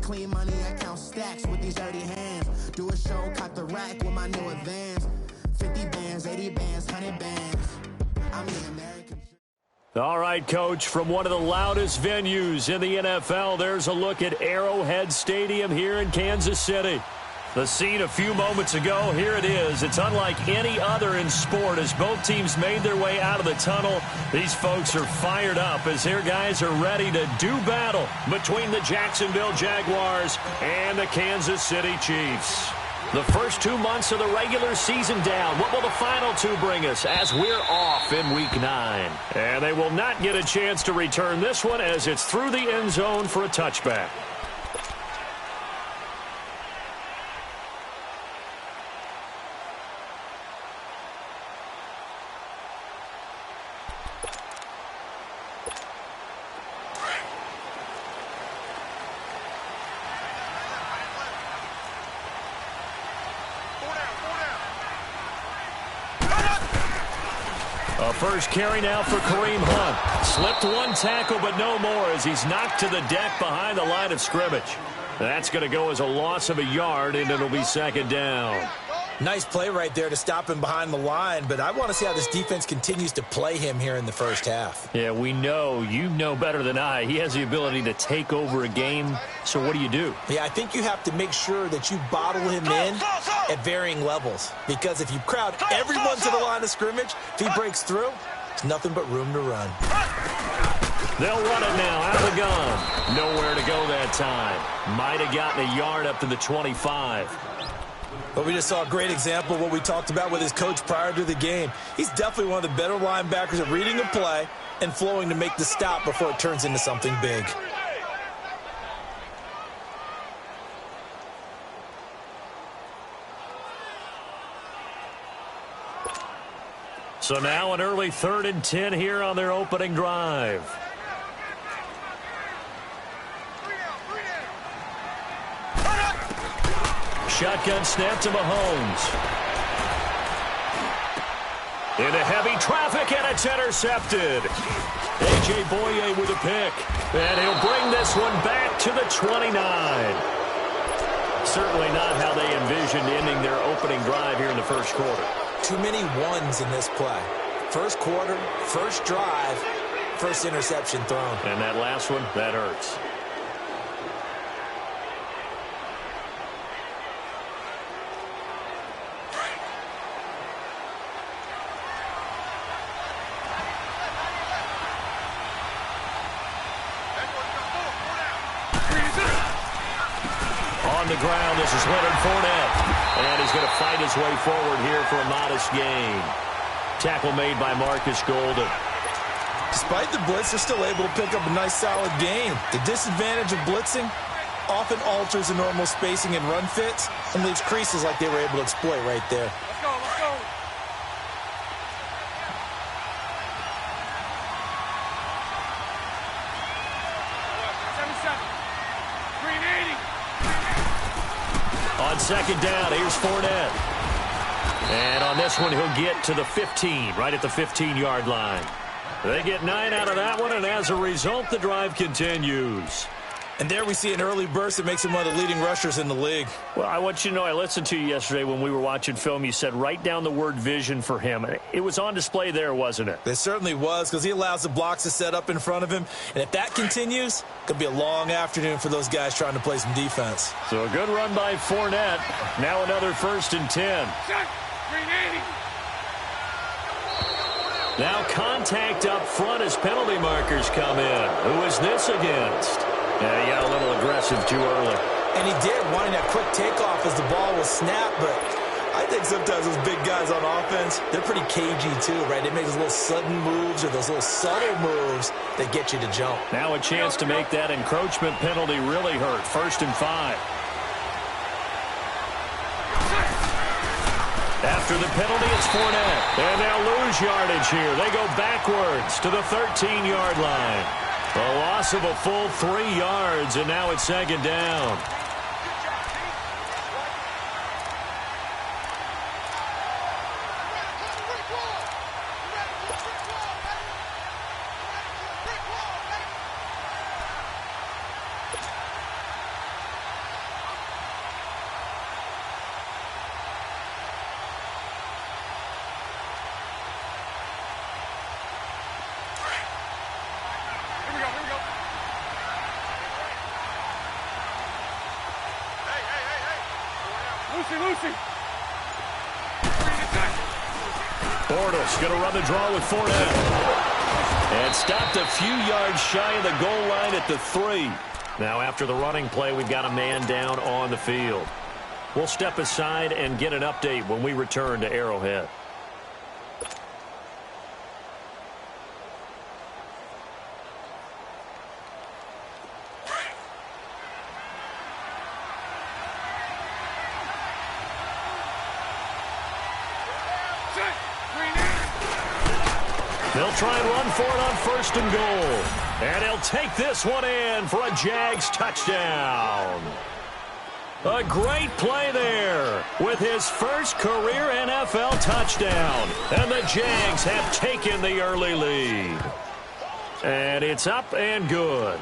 clean money, I count stacks with these dirty hands. Do a show, caught the rack with my new advance. 50 bands, 80 bands, 100 bands. I'm the American. All right, Coach, from one of the loudest venues in the NFL, there's a look at Arrowhead Stadium here in Kansas City. The scene a few moments ago, here it is. It's unlike any other in sport as both teams made their way out of the tunnel. These folks are fired up as their guys are ready to do battle between the Jacksonville Jaguars and the Kansas City Chiefs. The first 2 months of the regular season down. What will the final two bring us as we're off in Week 9? And they will not get a chance to return this one as it's through the end zone for a touchback. First carry now for Kareem Hunt. Slipped one tackle, but no more as he's knocked to the deck behind the line of scrimmage. That's going to go as a loss of a yard, and it'll be second down. Nice play right there to stop him behind the line, but I want to see how this defense continues to play him here in the first half. Yeah, we know. You know better than I. He has the ability to take over a game, so what do? Yeah, I think you have to make sure that you bottle him in at varying levels, because if you crowd everyone to the line of scrimmage, if he breaks through, there's nothing but room to run. They'll run it now out of the gun. Nowhere to go that time. Might have gotten a yard up to the 25. But we just saw a great example of what we talked about with his coach prior to the game. He's definitely one of the better linebackers at reading a play and flowing to make the stop before it turns into something big. So now an early 3rd and 10 here on their opening drive. Shotgun snap to Mahomes. Into heavy traffic, and it's intercepted. A.J. Boye with a pick. And he'll bring this one back to the 29. Certainly not how they envisioned ending their opening drive here in the first quarter. Too many ones in this play. First quarter, first drive, first interception thrown. And that last one, that hurts. On the ground, this is Leonard Fournette. And he's going to fight his way forward here for a modest gain. Tackle made by Marcus Golden. Despite the blitz, they're still able to pick up a nice solid gain. The disadvantage of blitzing often alters the normal spacing and run fits and leaves creases like they were able to exploit right there. Let's go, let's go. On second down, here's Fournette. And on this one, he'll get to the 15, right at the 15-yard line. They get 9 out of that one, and as a result, the drive continues. And there we see an early burst that makes him one of the leading rushers in the league. Well, I want you to know, I listened to you yesterday when we were watching film. You said write down the word vision for him. It was on display there, wasn't it? It certainly was, because he allows the blocks to set up in front of him. And if that continues, it could be a long afternoon for those guys trying to play some defense. So a good run by Fournette. Now another 1st and 10. Now contact up front as penalty markers come in. Who is this against? Yeah, he got a little aggressive too early. And he did, wanting that quick takeoff as the ball was snapped, but I think sometimes those big guys on offense, they're pretty cagey too, right? They make those little sudden moves or those little subtle moves that get you to jump. Now a chance to make that encroachment penalty really hurt. 1st and 5. After the penalty, it's Fournette. And they'll lose yardage here. They go backwards to the 13-yard line. A loss of a full 3 yards, and now it's second down. Bortles going to run the draw with Fournette. And stopped a few yards shy of the goal line at the 3. Now after the running play, we've got a man down on the field. We'll step aside and get an update when we return to Arrowhead. They'll try and run for it on 1st and goal. And he'll take this one in for a Jags touchdown. A great play there with his first career NFL touchdown. And the Jags have taken the early lead. And it's up and good.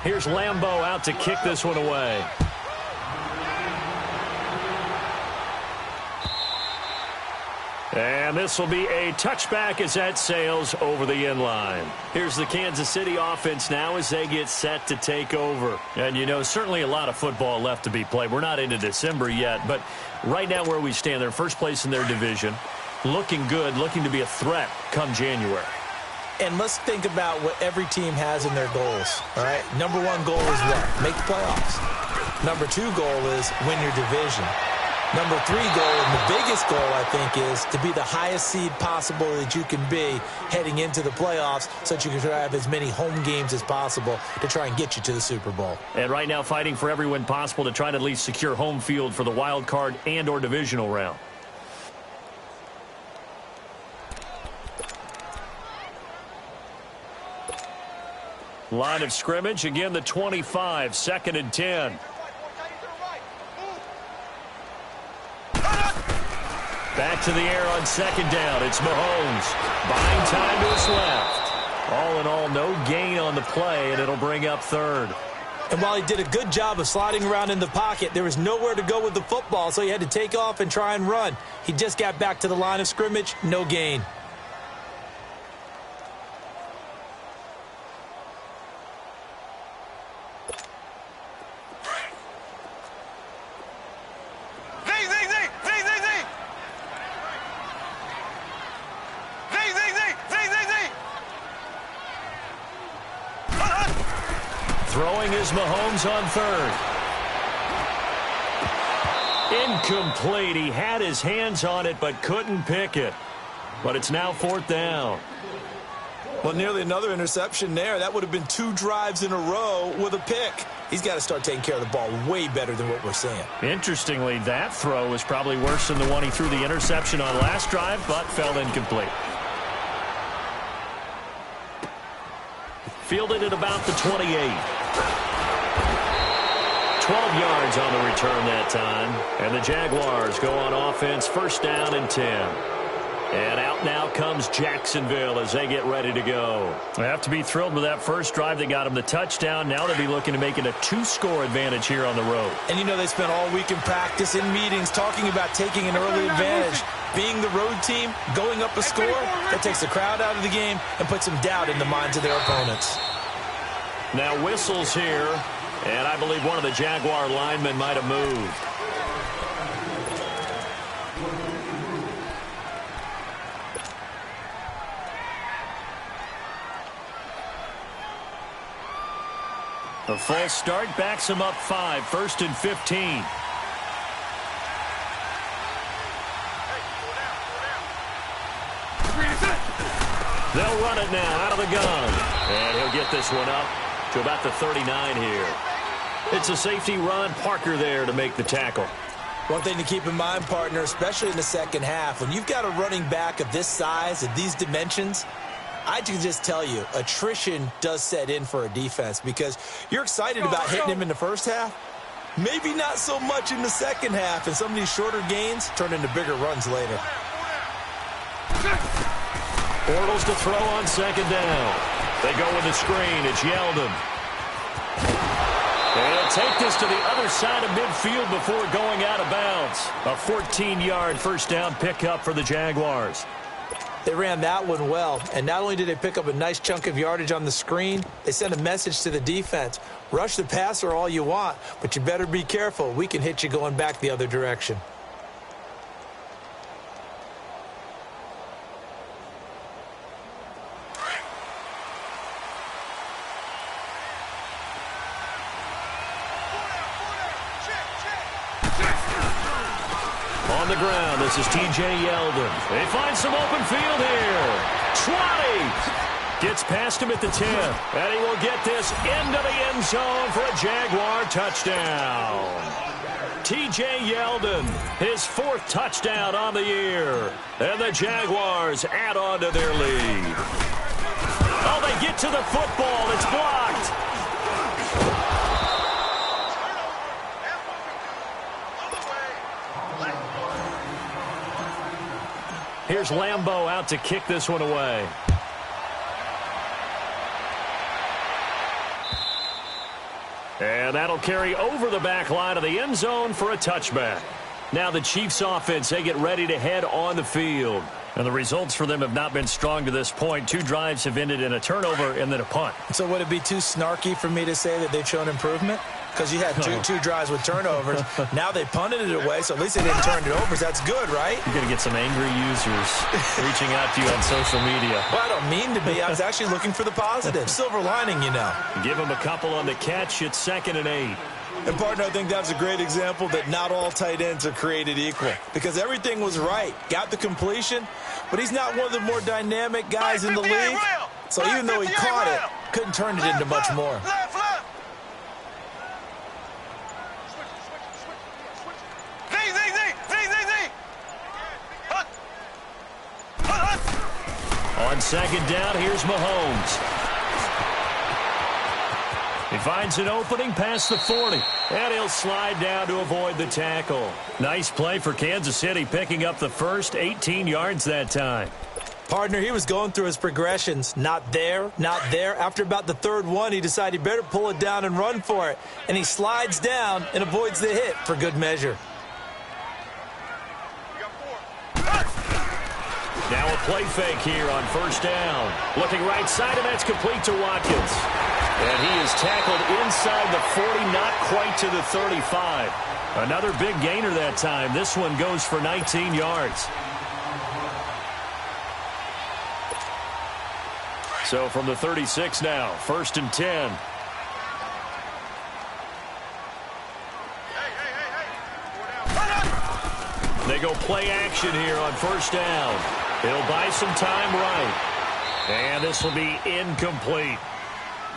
Here's Lambeau out to kick this one away. And this will be a touchback as that sails over the end line. Here's the Kansas City offense now as they get set to take over. And, you know, certainly a lot of football left to be played. We're not into December yet, but right now where we stand, they're first place in their division. Looking good, looking to be a threat come January. And let's think about what every team has in their goals, all right? Number 1 goal is what? Make the playoffs. Number 2 goal is win your division. Number 3 goal, and the biggest goal, I think, is to be the highest seed possible that you can be heading into the playoffs so that you can have as many home games as possible to try and get you to the Super Bowl. And right now fighting for every win possible to try to at least secure home field for the wild card and or divisional round. Line of scrimmage, again the 25, 2nd and 10. Back to the air on 2nd down. It's Mahomes. Buying time to his left. All in all, no gain on the play, and it'll bring up 3rd. And while he did a good job of sliding around in the pocket, there was nowhere to go with the football, so he had to take off and try and run. He just got back to the line of scrimmage, no gain. Throwing is Mahomes on 3rd. Incomplete. He had his hands on it but couldn't pick it. But it's now 4th down. Well, nearly another interception there. That would have been 2 drives in a row with a pick. He's got to start taking care of the ball way better than what we're seeing. Interestingly, that throw was probably worse than the one he threw the interception on last drive, but fell incomplete. Fielded at about the 28. 12 yards on the return that time. And the Jaguars go on offense, 1st down and 10. And out now comes Jacksonville as they get ready to go. They have to be thrilled with that first drive that got them the touchdown. Now they'll be looking to make it a 2-score advantage here on the road. And you know they spent all week in practice, in meetings, talking about taking an early advantage. Being the road team, going up a score, that takes the crowd out of the game and puts some doubt in the minds of their opponents. Now whistles here, and I believe one of the Jaguar linemen might have moved. A false start backs him up 5, 1st and 15. They'll run it now out of the gun. And he'll get this one up to about the 39 here. It's a safety run. Parker there to make the tackle. One thing to keep in mind, partner, especially in the second half, when you've got a running back of this size, of these dimensions, I can just tell you, attrition does set in for a defense because you're excited about hitting him in the first half. Maybe not so much in the second half, and some of these shorter gains turn into bigger runs later. Bortles to throw on 2nd down. They go with the screen. It's Yeldon. And he'll take this to the other side of midfield before going out of bounds. A 14-yard first down pickup for the Jaguars. They ran that one well, and not only did they pick up a nice chunk of yardage on the screen, they sent a message to the defense. Rush the passer all you want, but you better be careful. We can hit you going back the other direction. On the ground, this is T.J. Yeldon. They find some open field here. 20. Gets past him at the 10. And he will get this into the end zone for a Jaguar touchdown. T.J. Yeldon, his 4th touchdown on the year. And the Jaguars add on to their lead. Oh, they get to the football. It's blocked. Here's Lambeau out to kick this one away. And that'll carry over the back line of the end zone for a touchback. Now the Chiefs offense, they get ready to head on the field. And the results for them have not been strong to this point. 2 drives have ended in a turnover and then a punt. So would it be too snarky for me to say that they've shown improvement? Because you had two drives with turnovers. Now they punted it away, so at least they didn't turn it over. So that's good, right? You're going to get some angry users reaching out to you on social media. Well, I don't mean to be. I was actually looking for the positive. Silver lining, you know. Give them a couple on the catch. It's 2nd and 8. And, partner, I think that's a great example that not all tight ends are created equal. Because everything was right. Got the completion, but he's not one of the more dynamic guys in the league. So even though he caught it, couldn't turn it into much more. On 2nd down, here's Mahomes. He finds an opening past the 40, and he'll slide down to avoid the tackle. Nice play for Kansas City, picking up the first 18 yards that time. Partner, he was going through his progressions. Not there, not there. After about the 3rd one, he decided he better pull it down and run for it. And he slides down and avoids the hit for good measure. Now a play fake here on 1st down. Looking right side, and that's complete to Watkins. And he is tackled inside the 40, not quite to the 35. Another big gainer that time. This one goes for 19 yards. So from the 36 now, 1st and 10. They go play action here on 1st down. He'll buy some time right. And this will be incomplete.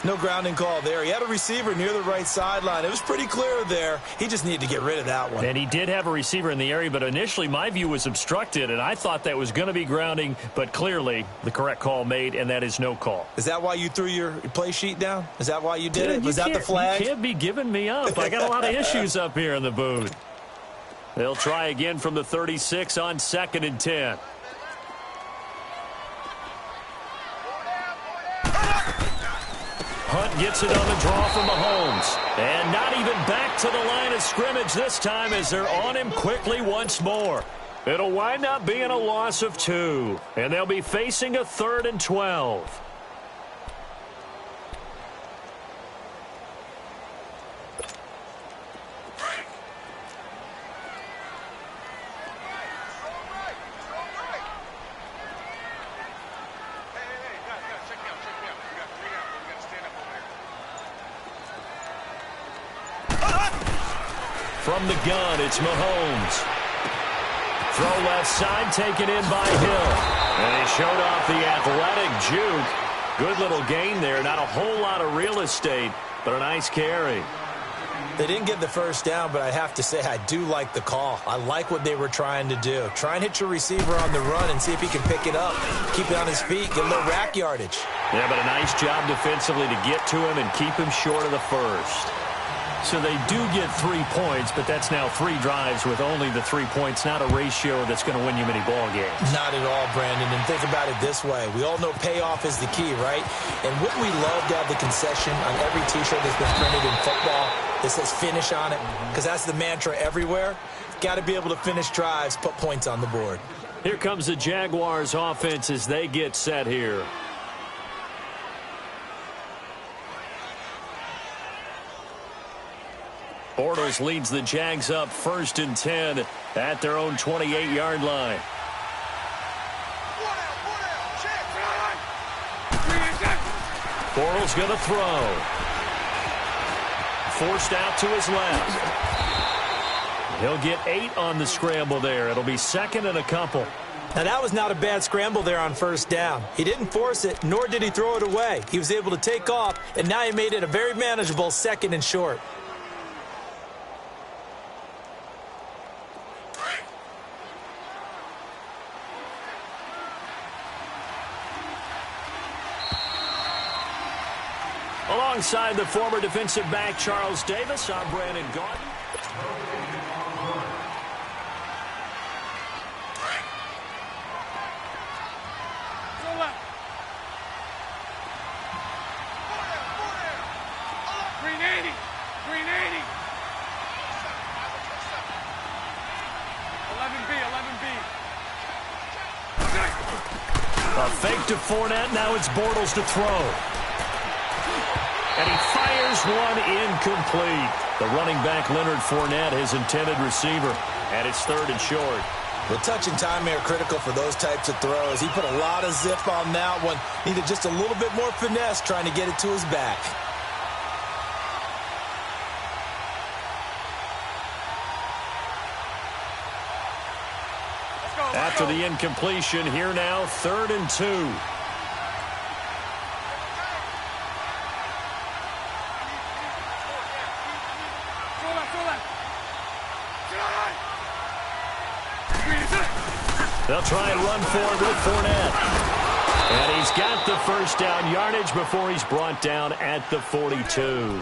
No grounding call there. He had a receiver near the right sideline. It was pretty clear there. He just needed to get rid of that one. And he did have a receiver in the area, but initially my view was obstructed, and I thought that was going to be grounding, but clearly the correct call made, and that is no call. Is that why you threw your play sheet down? Is that why you did it? Was that the flag? You can't be giving me up. I got a lot of issues up here in the booth. They'll try again from the 36 on 2nd and 10. Hunt gets it on the draw from Mahomes. And not even back to the line of scrimmage this time as they're on him quickly once more. It'll wind up being a loss of 2. And they'll be facing a 3rd and 12. From the gun, it's Mahomes. Throw left side, taken in by Hill. And he showed off the athletic juke. Good little gain there. Not a whole lot of real estate, but a nice carry. They didn't get the 1st down, but I have to say I do like the call. I like what they were trying to do. Try and hit your receiver on the run and see if he can pick it up. Keep it on his feet, get a little rack yardage. Yeah, but a nice job defensively to get to him and keep him short of the 1st. So they do get 3 points, but that's now 3 drives with only the 3 points, not a ratio that's going to win you many ball games. Not at all, Brandon. And think about it this way. We all know payoff is the key, right? And wouldn't we love to have the concession on every T-shirt that's been printed in football that says finish on it? Because that's the mantra everywhere. Got to be able to finish drives, put points on the board. Here comes the Jaguars offense as they get set here. Bortles leads the Jags up 1st and 10 at their own 28-yard line. Bortles going to throw. Forced out to his left. He'll get 8 on the scramble there. It'll be 2nd and a couple. Now, that was not a bad scramble there on 1st down. He didn't force it, nor did he throw it away. He was able to take off, and now he made it a very manageable 2nd and short. Alongside the former defensive back Charles Davis, I'm Brandon Gaudin. A fake to Fournette. Now it's Bortles to throw. And he fires one incomplete. The running back, Leonard Fournette, his intended receiver. And it's 3rd and short. The touch and time are critical for those types of throws. He put a lot of zip on that one. Needed just a little bit more finesse trying to get it to his back. After the incompletion, here now, 3rd and 2. They'll try and run forward with Fournette. And he's got the 1st down yardage before he's brought down at the 42.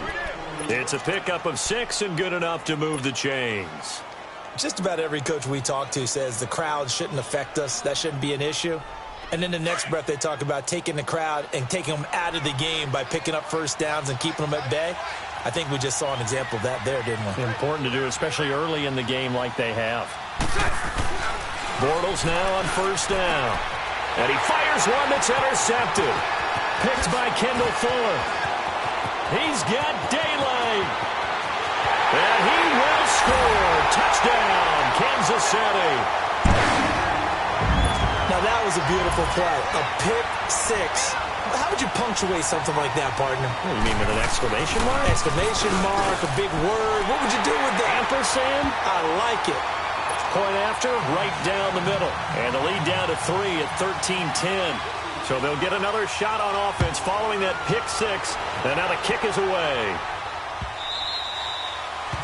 It's a pickup of 6 and good enough to move the chains. Just about every coach we talk to says the crowd shouldn't affect us. That shouldn't be an issue. And then the next breath they talk about taking the crowd and taking them out of the game by picking up 1st downs and keeping them at bay. I think we just saw an example of that there, didn't we? Important to do, especially early in the game like they have. Bortles now on 1st down. And he fires one that's intercepted. Picked by Kendall Fuller. He's got daylight. And he will score. Touchdown, Kansas City. Now that was a beautiful play. A pick 6. How would you punctuate something like that, partner? What do you mean, with an exclamation mark? Exclamation mark, a big word. What would you do with that? Ampersand? I like it. Point after, right down the middle. And the lead down to 3 at 13-10. So they'll get another shot on offense following that pick 6. And now the kick is away.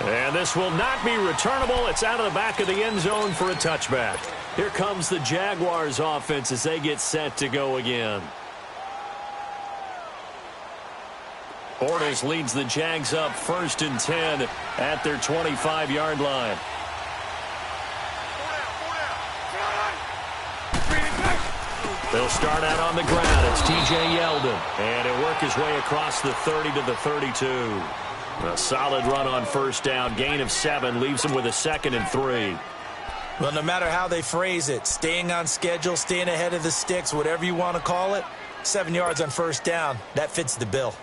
And this will not be returnable. It's out of the back of the end zone for a touchback. Here comes the Jaguars offense as they get set to go again. Bortles leads the Jags up 1st and 10 at their 25-yard line. They'll start out on the ground. It's T.J. Yeldon. And he'll work his way across the 30 to the 32. A solid run on 1st down. Gain of 7 leaves him with a 2nd and 3. Well, no matter how they phrase it, staying on schedule, staying ahead of the sticks, whatever you want to call it, 7 yards on 1st down, that fits the bill.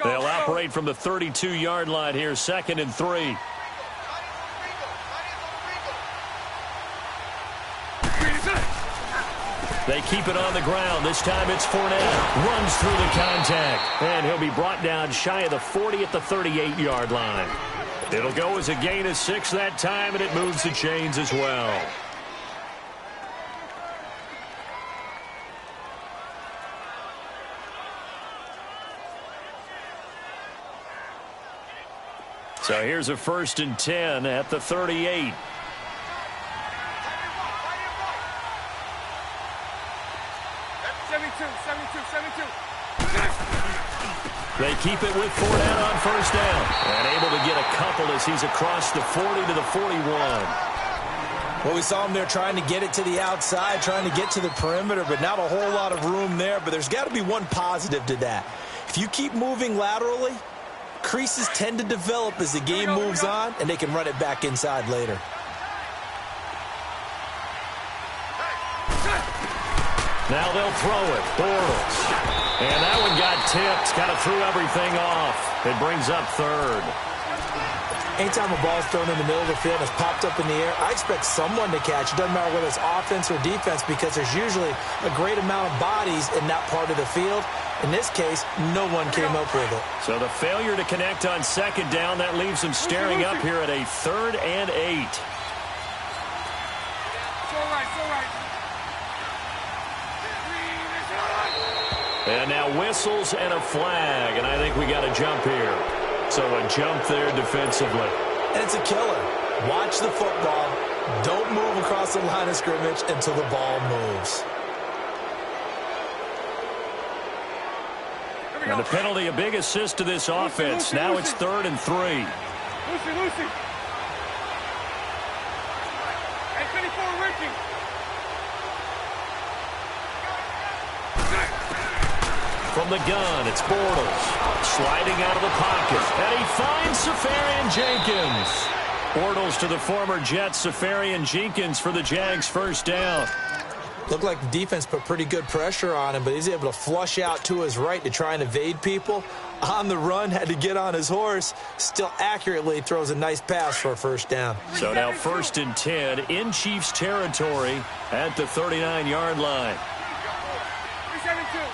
They'll operate from the 32-yard line here, 2nd and 3. They keep it on the ground. This time it's Fournette. Runs through the contact. And he'll be brought down shy of the 40 at the 38-yard line. It'll go as a gain of 6 that time, and it moves the chains as well. So here's a 1st and 10 at the 38. They keep it with Fournette on 1st down. And able to get a couple as he's across the 40 to the 41. Well, we saw him there trying to get it to the outside, trying to get to the perimeter, but not a whole lot of room there. But there's got to be one positive to that. If If you keep moving laterally, creases tend to develop as the game moves on, and they can run it back inside later. Now they'll throw it. Bortles. And that one got tipped. Kind of threw everything off. It brings up third. Anytime a ball's thrown in the middle of the field and it's popped up in the air, I expect someone to catch. It doesn't matter whether it's offense or defense because there's usually a great amount of bodies in that part of the field. In this case, no one came up with it. So the failure to connect on second down, that leaves them staring up here at a 3rd and 8. And now whistles and a flag, and I think we got a jump here. So a jump there defensively. And it's a killer. Watch the football. Don't move across the line of scrimmage until the ball moves. And the penalty, a big assist to this offense. Now it's 3rd and 3. Lucy. Hey, 24, Ricky. From the gun, it's Bortles. Sliding out of the pocket. And he finds Safarian Jenkins. Bortles to the former Jet, Safarian Jenkins for the Jags' first down. Looked like the defense put pretty good pressure on him, but he's able to flush out to his right to try and evade people. On the run, had to get on his horse. Still accurately throws a nice pass for a first down. So now 1st and 10 in Chiefs territory at the 39-yard line. 3-7-2.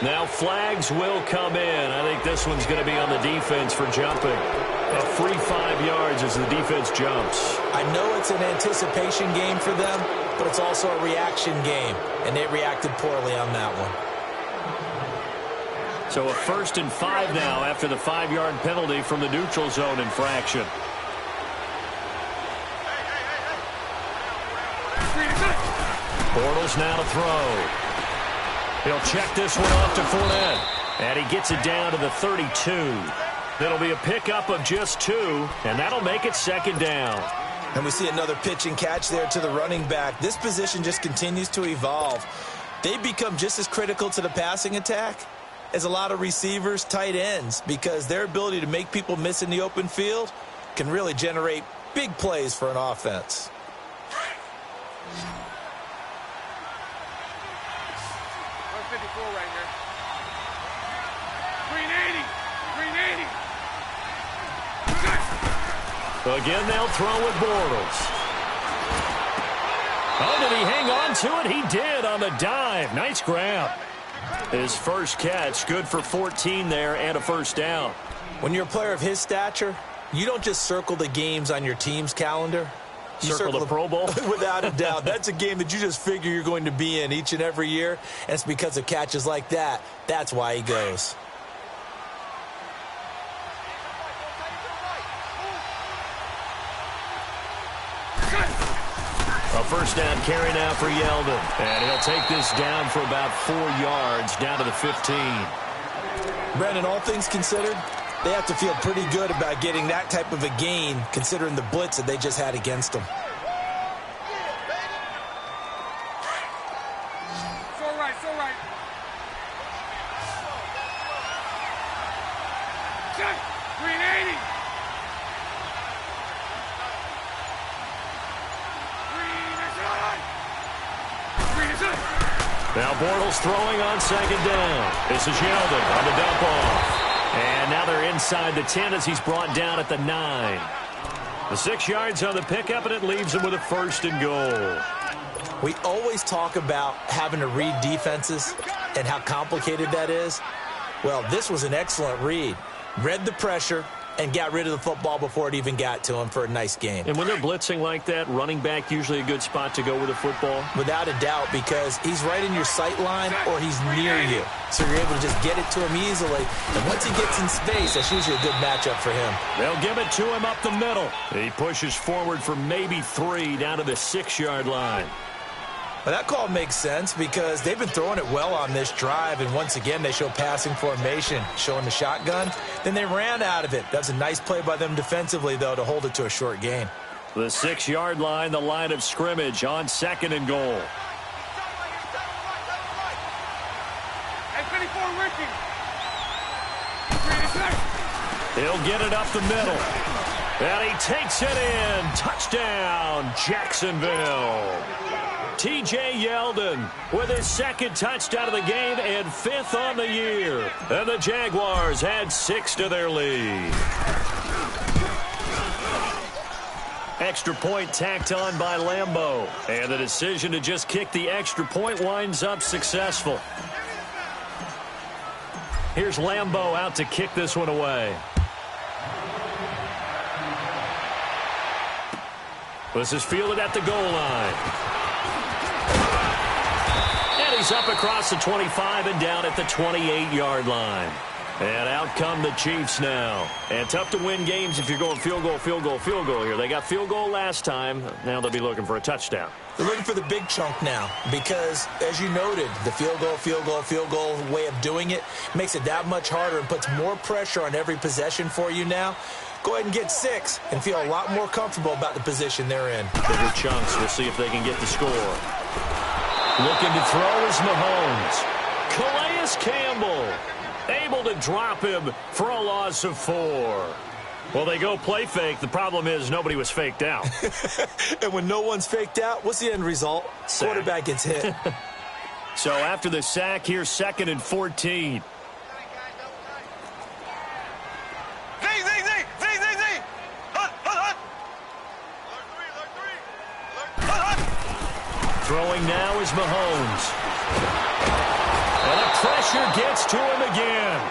Now flags will come in. I think this one's going to be on the defense for jumping. A free 5 yards as the defense jumps. I know it's an anticipation game for them, but it's also a reaction game, and they reacted poorly on that one. So a 1st and 5 now after the 5-yard penalty from the neutral zone infraction. Bortles now to throw. He'll check this one off to Fournette. And he gets it down to the 32. That'll be a pickup of just 2, and that'll make it 2nd down. And we see another pitch and catch there to the running back. This position just continues to evolve. They become just as critical to the passing attack as a lot of receivers, tight ends, because their ability to make people miss in the open field can really generate big plays for an offense. Right here. 380. Again, they'll throw with Bortles. Oh, did he hang on to it? He did on the dive. Nice grab. His first catch, good for 14 there and a first down. When you're a player of his stature, you don't just circle the games on your team's calendar. You circle the Pro Bowl? Without a doubt. That's a game that you just figure you're going to be in each and every year. And it's because of catches like that. That's why he goes. A first down carry now for Yeldon. And he'll take this down for about 4 yards, down to the 15. Brandon, all things considered, they have to feel pretty good about getting that type of a gain, considering the blitz that they just had against them. So right. Check. 380. Now Bortles throwing on 2nd down. This is Yeldon on the dump off. And now they're inside the 10 as he's brought down at the 9. The 6 yards on the pickup, and it leaves him with a 1st and goal. We always talk about having to read defenses and how complicated that is. Well, this was an excellent read. Read the pressure and got rid of the football before it even got to him for a nice game. And when they're blitzing like that, running back usually a good spot to go with the football? Without a doubt, because he's right in your sight line or he's near you. So you're able to just get it to him easily. And once he gets in space, that's usually a good matchup for him. They'll give it to him up the middle. He pushes forward for maybe 3 down to the 6-yard line. Well, that call makes sense because they've been throwing it well on this drive, and once again they show passing formation, showing the shotgun. Then they ran out of it. That's a nice play by them defensively, though, to hold it to a short gain. The 6-yard line, the line of scrimmage on 2nd and goal. 54, Ricky. Green is good. He'll get it up the middle. And he takes it in. Touchdown, Jacksonville. T.J. Yeldon with his second touchdown of the game and 5th on the year. And the Jaguars add 6 to their lead. Extra point tacked on by Lambeau. And the decision to just kick the extra point winds up successful. Here's Lambeau out to kick this one away. This is fielded at the goal line. And he's up across the 25 and down at the 28-yard line. And out come the Chiefs now. And tough to win games if you're going field goal, field goal, field goal here. They got field goal last time. Now they'll be looking for a touchdown. They're looking for the big chunk now because, as you noted, the field goal way of doing it makes it that much harder and puts more pressure on every possession for you now. Go ahead and get 6 and feel a lot more comfortable about the position they're in. Bigger chunks. We'll see if they can get the score. Looking to throw is Mahomes. Calais Campbell able to drop him for a loss of 4. Well, they go play fake. The problem is nobody was faked out. And when no one's faked out, what's the end result? Sack. Quarterback gets hit. So after the sack, here's 2nd and 14. Throwing now is Mahomes. And the pressure gets to him again.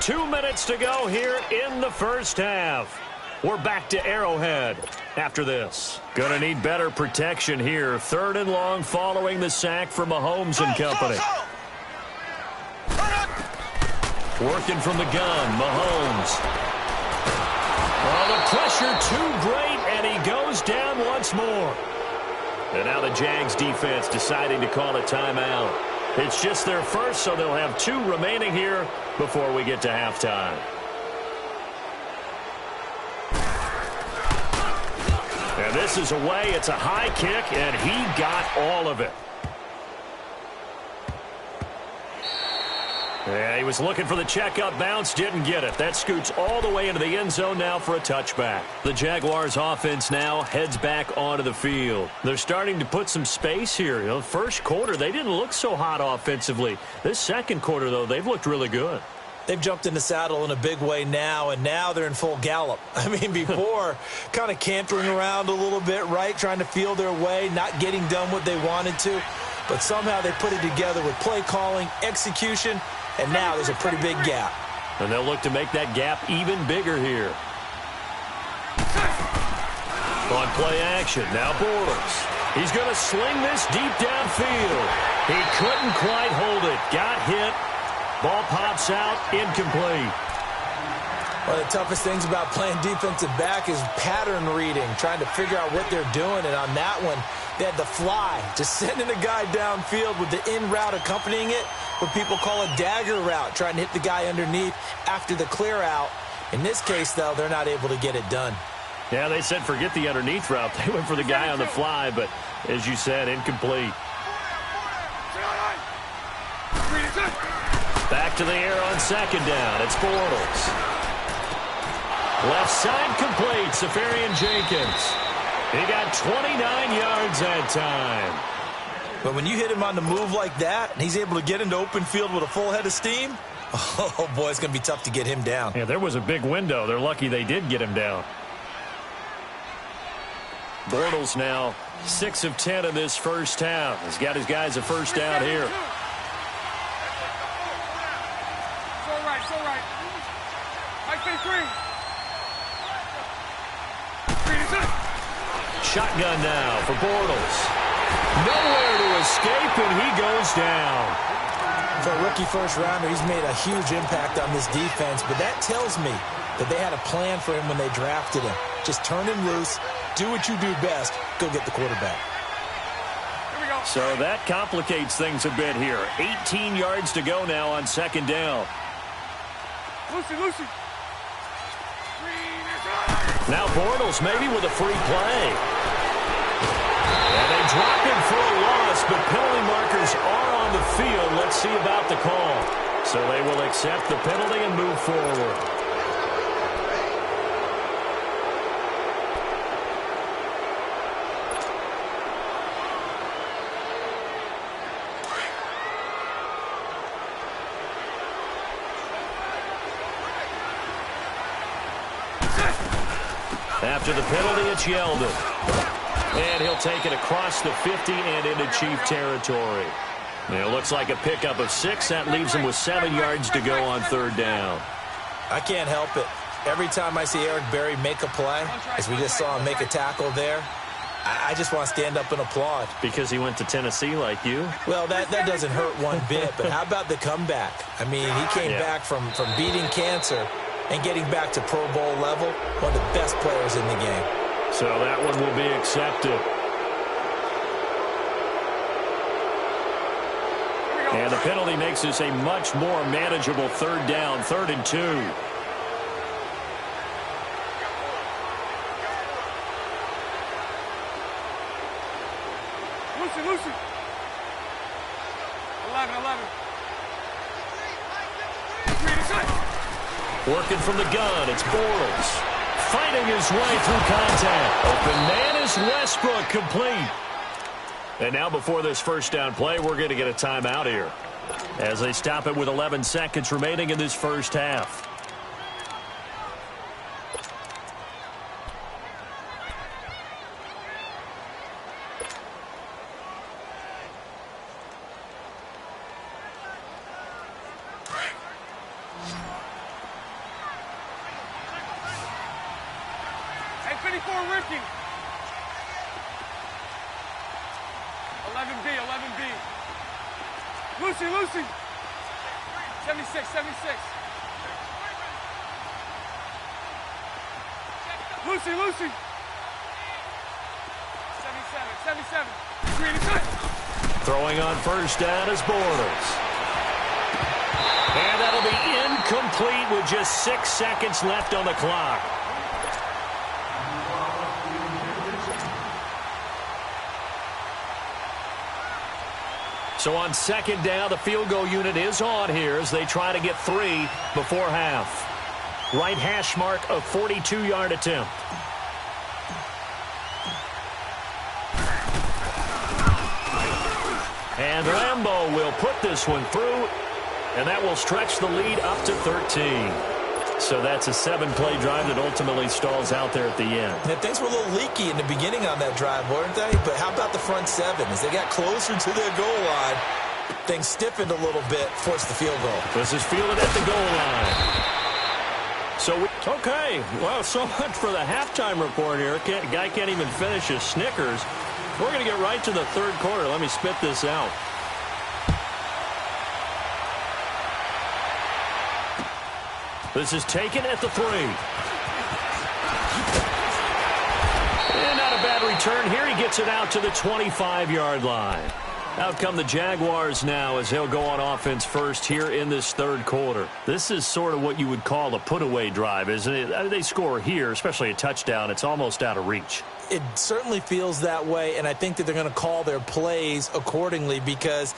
2 minutes to go here in the first half. We're back to Arrowhead after this. Gonna need better protection here. 3rd and long following the sack from Mahomes and company. Working from the gun, Mahomes. Oh, the pressure too great, and he goes down once more. And now the Jags defense deciding to call a timeout. It's just their first, so they'll have 2 remaining here before we get to halftime. And this is away. It's a high kick, and he got all of it. Yeah, he was looking for the checkup bounce, didn't get it. That scoots all the way into the end zone now for a touchback. The Jaguars offense now heads back onto the field. They're starting to put some space here. You know, first quarter, they didn't look so hot offensively. This second quarter, though, they've looked really good. They've jumped in the saddle in a big way now, and now they're in full gallop. I mean, before, kind of cantering around a little bit, right, trying to feel their way, not getting done what they wanted to. But somehow they put it together with play calling, execution, and now there's a pretty big gap. And they'll look to make that gap even bigger here. On play action, now Bortles. He's going to sling this deep downfield. He couldn't quite hold it. Got hit. Ball pops out, incomplete. One of the toughest things about playing defensive back is pattern reading, trying to figure out what they're doing. And on that one, they had the fly, just sending a guy downfield with the in route accompanying it, what people call a dagger route, trying to hit the guy underneath after the clear out. In this case, though, they're not able to get it done. Yeah, they said forget the underneath route. They went for the guy on the fly, but as you said, incomplete. Back to the air on 2nd down. It's Bortles. Left side complete. Safarian Jenkins. He got 29 yards that time. But when you hit him on the move like that, and he's able to get into open field with a full head of steam, oh, boy, it's going to be tough to get him down. Yeah, there was a big window. They're lucky they did get him down. Bortles now 6 of 10 in this first half. He's got his guys a first down here. So right. I say 3. Shotgun now for Bortles. Nowhere to escape, and he goes down. For a rookie first-rounder, he's made a huge impact on this defense, but that tells me that they had a plan for him when they drafted him. Just turn him loose, do what you do best, go get the quarterback. Here we go. So that complicates things a bit here. 18 yards to go now on 2nd down. Lucy. Now Bortles maybe with a free play. And they drop him for a loss, but penalty markers see about the call. So they will accept the penalty and move forward. After the penalty, it's Yeldon. And he'll take it across the 50 and into Chief territory. And it looks like a pickup of 6. That leaves him with 7 yards to go on third down. I can't help it. Every time I see Eric Berry make a play, as we just saw him make a tackle there, I just want to stand up and applaud. Because he went to Tennessee like you? Well, that doesn't hurt one bit, but how about the comeback? I mean, he came back from beating cancer and getting back to Pro Bowl level, one of the best players in the game. So that one will be accepted. And the penalty makes this a much more manageable third down, 3rd and 2. Lucy. 11. Working from the gun, it's Bortles. Fighting his way through contact. Open man is Westbrook, complete. And now before this first down play, we're going to get a timeout here, as they stop it with 11 seconds remaining in this first half. Ricky. 11B. Lucy. 76. Lucy. 77. Green is hit. Throwing on first down is Bortles. And that'll be incomplete with just 6 seconds left on the clock. So on second down, the field goal unit is on here as they try to get 3 before half. Right hash mark of 42-yard attempt. And Lambeau will put this one through, and that will stretch the lead up to 13. So that's a 7-play drive that ultimately stalls out there at the end. And things were a little leaky in the beginning on that drive, weren't they? But how about the front 7? As they got closer to their goal line, things stiffened a little bit, forced the field goal. This is fielded at the goal line. Okay, well, so much for the halftime report here. Guy can't even finish his Snickers. We're going to get right to the third quarter. Let me spit this out. This is taken at the 3. And not a bad return here. He gets it out to the 25-yard line. Out come the Jaguars now as they'll go on offense first here in this third quarter. This is sort of what you would call a put-away drive, isn't it? I mean, they score here, especially a touchdown. It's almost out of reach. It certainly feels that way, and I think that they're going to call their plays accordingly, because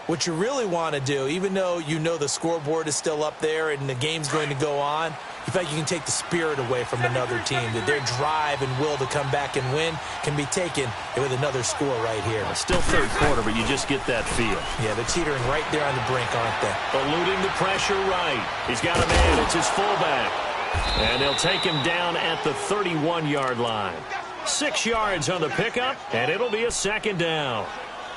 what you really want to do, even though you know the scoreboard is still up there and the game's going to go on, you feel like you can take the spirit away from another team, that their drive and will to come back and win can be taken with another score right here. Still third quarter, but you just get that feel. Yeah, they're teetering right there on the brink, aren't they? Eluding the pressure right. He's got a man. It's his fullback. And they'll take him down at the 31-yard line. 6 yards on the pickup, and it'll be a second down.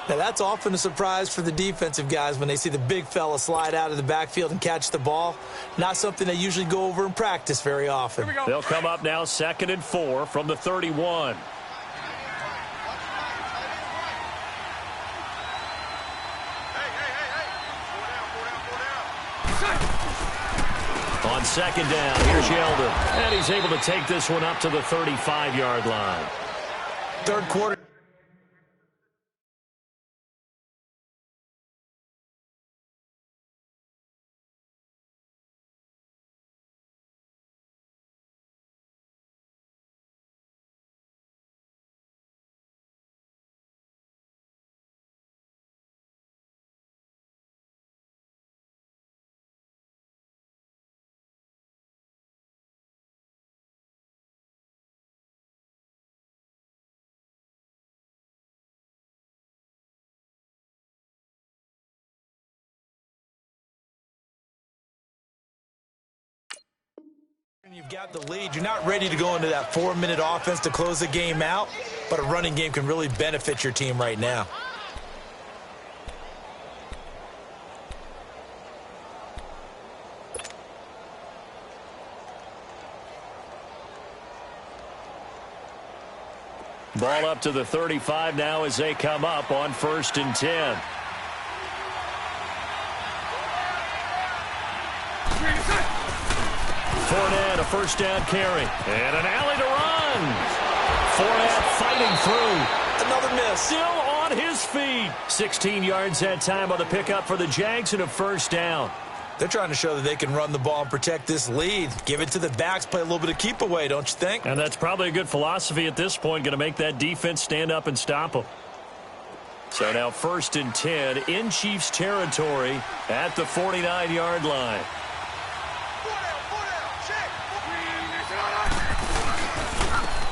Now, that's often a surprise for the defensive guys when they see the big fella slide out of the backfield and catch the ball. Not something they usually go over in practice very often. They'll come up now 2nd and 4 from the 31. On second down, here's Yeldon. And he's able to take this one up to the 35-yard line. Third quarter. You've got the lead. You're not ready to go into that 4-minute offense to close the game out, but a running game can really benefit your team right now. Ball up to the 35 now as they come up on 1st and 10. Fournette, a first down carry. And an alley to run. Fournette fighting through. Another miss. Still on his feet. 16 yards that time on the pickup for the Jags and a first down. They're trying to show that they can run the ball and protect this lead. Give it to the backs, play a little bit of keep away, don't you think? And that's probably a good philosophy at this point. Going to make that defense stand up and stop them. So now 1st and 10 in Chiefs territory at the 49-yard line.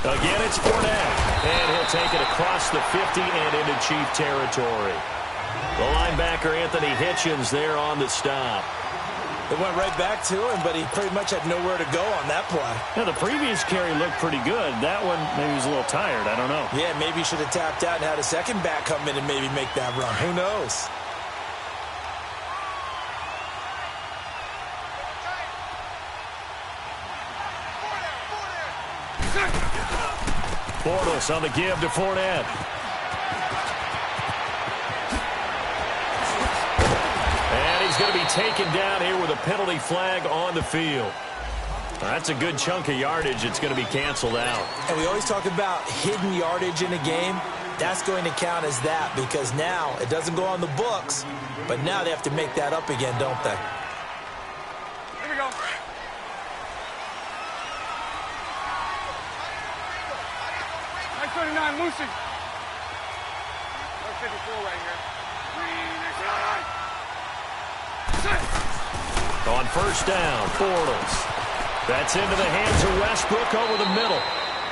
Again, it's Fournette. And he'll take it across the 50 and into Chief territory. The linebacker, Anthony Hitchens, there on the stop. It went right back to him, but he pretty much had nowhere to go on that play. Yeah, the previous carry looked pretty good. That one, maybe he was a little tired. I don't know. Yeah, maybe he should have tapped out and had a second back come in and maybe make that run. Who knows? Bortles on the give to Fournette. And he's going to be taken down here with a penalty flag on the field. That's a good chunk of yardage. It's going to be canceled out. And we always talk about hidden yardage in a game. That's going to count as that because now it doesn't go on the books, but now they have to make that up again, don't they? Here we go. Nice 39, Lucy. 154 right here. On first down, Bortles. That's into the hands of Westbrook over the middle.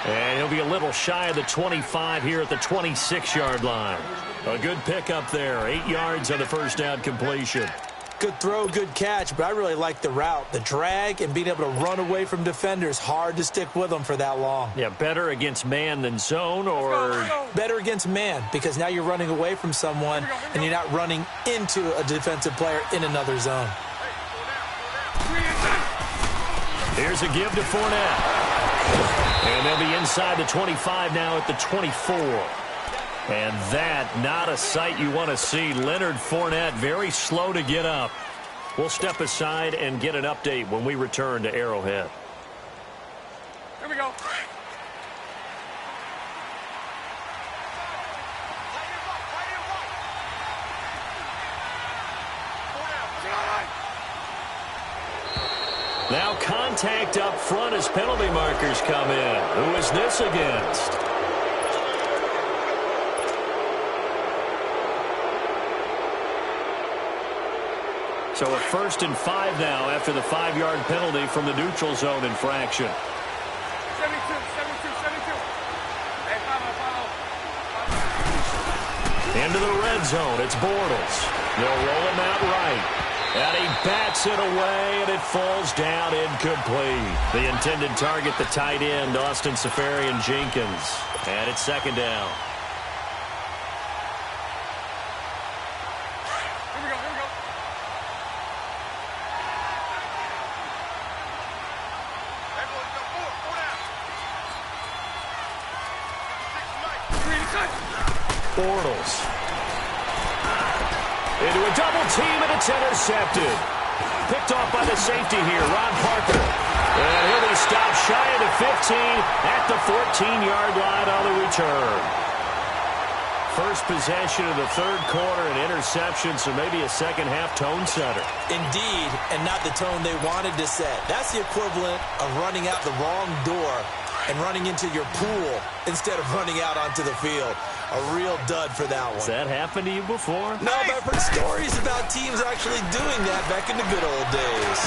And he'll be a little shy of the 25 here at the 26-yard line. A good pickup there. 8 yards on the first down completion. Good throw, good catch, but I really like the route. The drag and being able to run away from defenders, hard to stick with them for that long. Yeah, better against man than zone, or better against man because now you're running away from someone and you're not running into a defensive player in another zone. Here's a give to Fournette. And they'll be inside the 25 now at the 24. And that, not a sight you want to see. Leonard Fournette very slow to get up. We'll step aside and get an update when we return to Arrowhead. Here we go. Now contact up front as penalty markers come in. Who is this against? So a 1st and 5 now after the 5-yard penalty from the neutral zone infraction. 72. Hey, follow. Into the red zone, it's Bortles. They'll roll him out right. And he bats it away, and it falls down incomplete. The intended target, the tight end, Austin Seferian-Jenkins. And it's 2nd down. Here we go. Bortles. Into a double team, and it's intercepted. Picked off by the safety here, Ron Parker. And he'll be stopped shy of the 15 at the 14-yard line on the return. First possession of the 3rd quarter, an interception, so maybe a second-half tone setter. Indeed, and not the tone they wanted to set. That's the equivalent of running out the wrong door and running into your pool instead of running out onto the field. A real dud for that one. Has that happened to you before? No, but I've heard stories about teams actually doing that back in the good old days.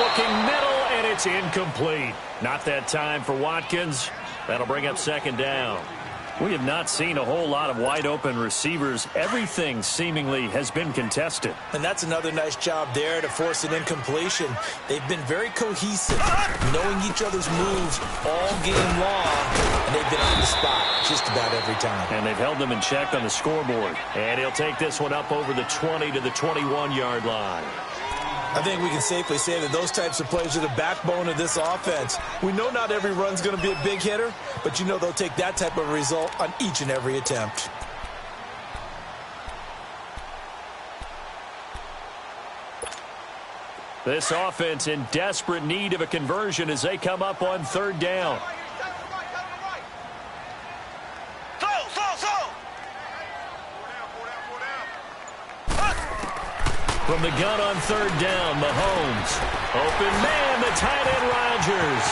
Looking middle, and it's incomplete. Not that time for Watkins. That'll bring up 2nd down. We have not seen a whole lot of wide-open receivers. Everything seemingly has been contested. And that's another nice job there to force an incompletion. They've been very cohesive, knowing each other's moves all game long, and they've been on the spot just about every time. And they've held them in check on the scoreboard. And he'll take this one up over the 20 to the 21-yard line. I think we can safely say that those types of plays are the backbone of this offense. We know not every run's going to be a big hitter, but you know they'll take that type of result on each and every attempt. This offense in desperate need of a conversion as they come up on third down. From the gun on third down, Mahomes. Open man, the tight end Rodgers.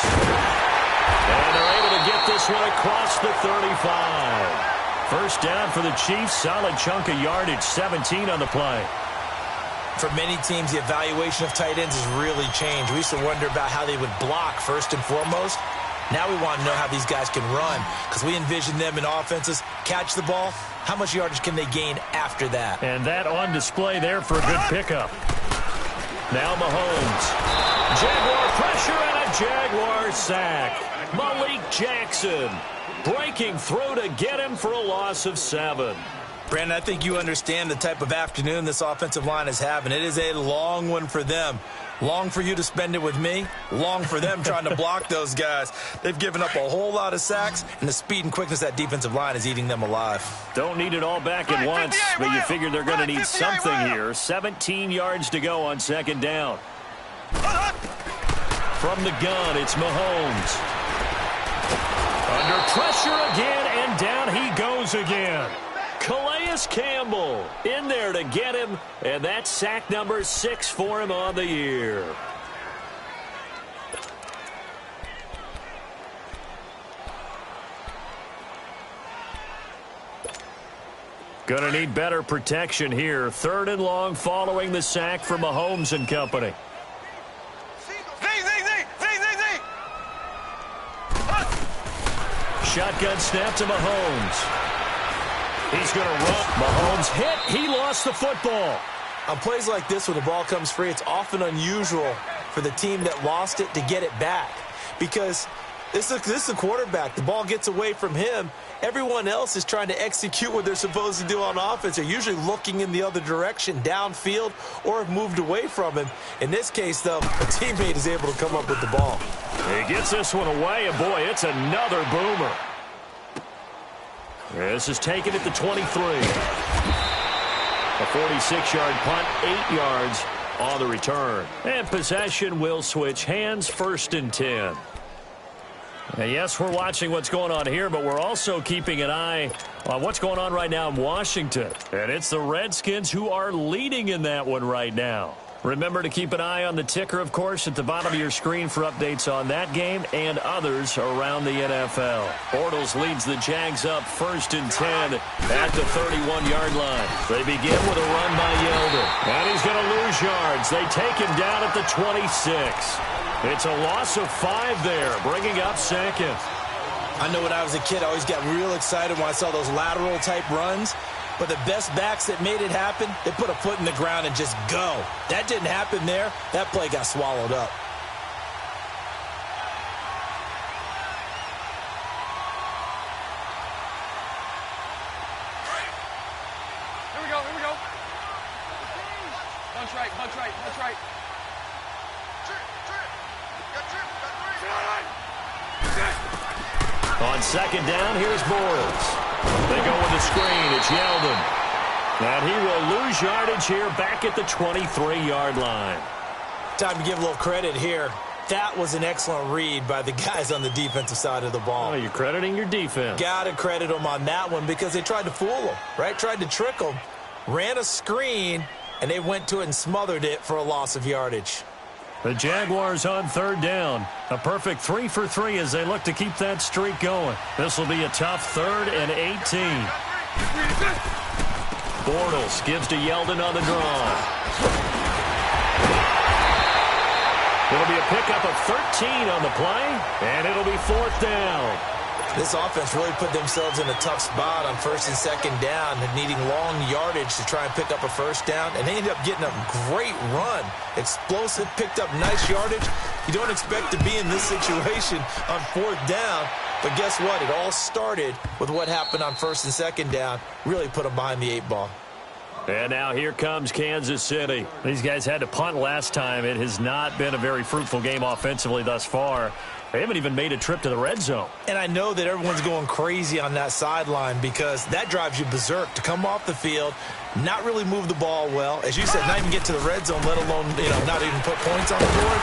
And they're able to get this one across the 35. First down for the Chiefs. Solid chunk of yardage, 17 on the play. For many teams, the evaluation of tight ends has really changed. We used to wonder about how they would block first and foremost. Now we want to know how these guys can run because we envision them in offenses catch the ball. How much yardage can they gain after that? And that on display there for a good pickup. Now Mahomes. Jaguar pressure and a Jaguar sack. Malik Jackson breaking through to get him for a loss of 7. Brandon, I think you understand the type of afternoon this offensive line is having. It is a long one for them. Long for you to spend it with me. Long for them trying to block those guys. They've given up a whole lot of sacks, and the speed and quickness of that defensive line is eating them alive. Don't need it all back at once, but you figure they're going to need something here. 17 yards to go on second down. From the gun, it's Mahomes. Under pressure again, and down he goes again. Calais Campbell in there to get him, and that's sack number 6 for him on the year. Going to need better protection here. Third and long following the sack for Mahomes and company. Shotgun snap to Mahomes. He's going to run. Mahomes hit. He lost the football. On plays like this where the ball comes free, it's often unusual for the team that lost it to get it back. Because this is a quarterback. The ball gets away from him. Everyone else is trying to execute what they're supposed to do on offense. They're usually looking in the other direction, downfield, or have moved away from him. In this case, though, a teammate is able to come up with the ball. He gets this one away, and boy, it's another boomer. This is taken at the 23. A 46-yard punt, 8 yards on the return. And possession will switch hands, 1st and 10. And yes, we're watching what's going on here, but we're also keeping an eye on what's going on right now in Washington. And it's the Redskins who are leading in that one right now. Remember to keep an eye on the ticker, of course, at the bottom of your screen for updates on that game and others around the NFL. Bortles leads the Jags up 1st and 10 at the 31-yard line. They begin with a run by Yeldon. And he's going to lose yards. They take him down at the 26. It's a loss of 5 there, bringing up 2nd. I know when I was a kid, I always got real excited when I saw those lateral-type runs. But the best backs that made it happen, they put a foot in the ground and just go. That didn't happen there. That play got swallowed up. Here we go, here we go. Bunch right, bunch right, bunch right. On second down, here's Bortles. They go with the screen. It's Yeldon. And he will lose yardage here back at the 23-yard line. Time to give a little credit here. That was an excellent read by the guys on the defensive side of the ball. Oh, you're crediting your defense. Got to credit them on that one because they tried to fool them, right? Tried to trick them. Ran a screen, and they went to it and smothered it for a loss of yardage. The Jaguars on third down. A perfect 3 for 3 as they look to keep that streak going. This will be a tough 3rd and 18. Bortles gives to Yeldon on the draw. It'll be a pickup of 13 on the play, and it'll be 4th down. This offense really put themselves in a tough spot on first and second down, needing long yardage to try and pick up a first down, and they ended up getting a great run. Explosive, picked up nice yardage. You don't expect to be in this situation on fourth down, but guess what? It all started with what happened on first and second down. Really put them behind the 8-ball. And now here comes Kansas City. These guys had to punt last time. It has not been a very fruitful game offensively thus far. They haven't even made a trip to the red zone. And I know that everyone's going crazy on that sideline because that drives you berserk to come off the field, not really move the ball well. As you said, not even get to the red zone, let alone, not even put points on the board.